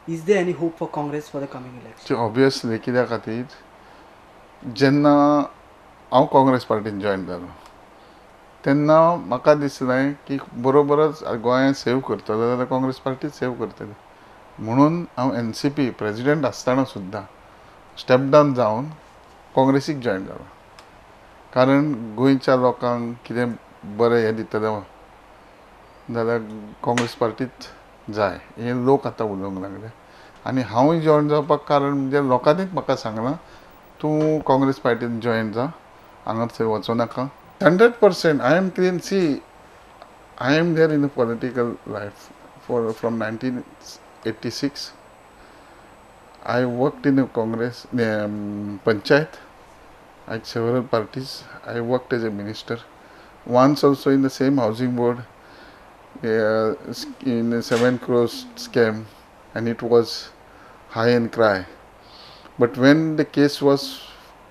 Is there any hope for Congress for the coming election? Obviously कित्या खातीर जेन्ना हांव काँग्रेस पार्टीन जॉयन जालो तेन्ना म्हाका दिसलें की बरोबरच गोंय सेव करतलो जाल्यार काँग्रेस पार्टी सेव करतली म्हणून हांव NCP प्रेजिडेंट आसतना सुद्दां स्टेप डावन जावन काँग्रेसीक जॉयन जालो कारण गोंयच्या लोकांक कितें बरें हें दितलें जाल्यार काँग्रेस पार्टीच जाय हे लोक आतां उलोवंक लागले आनी हांवूय जॉयन जावपाक कारण म्हणजे लोकांनीच म्हाका सांगलां तूं काँग्रेस पार्टीन जॉयन जा हांगासर वचूं नाका 100% I am clean. See, I am there in the political life from 1986. I worked in the Congress, Panchayat. I had several parties. I worked as a minister. Once also in the same housing board in a 7 crore scam, and it was high and cry. But when the case was,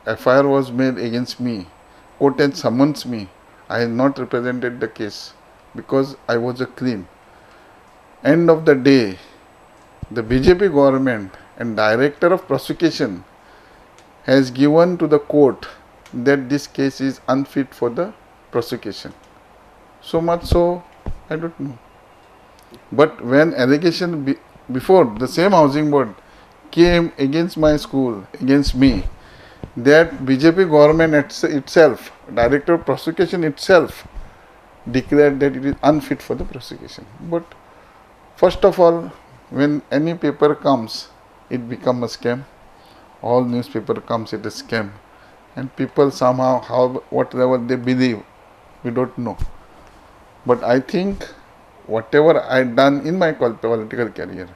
FIR was made against me, court had summoned me. I had not represented the case because I was a clean. End of the day, the BJP government and director of prosecution has given to the court that this case is unfit for the prosecution. So much so, I don't know. But when allegation before the same housing board came against my school, against me, that BJP government itself, director of prosecution itself, declared that it is unfit for the prosecution. But first of all, when any paper comes, it becomes a scam. All newspaper comes, it is scam. And people somehow, whatever they believe, we don't know. But I think whatever I had done in my political career,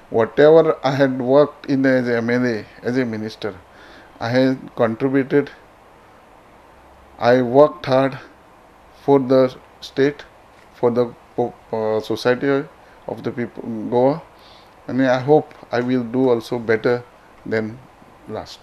whatever I had worked in as a MLA, as a minister, I had contributed. I worked hard for the state, for the society of the people Goa, and I hope I will do also better than last.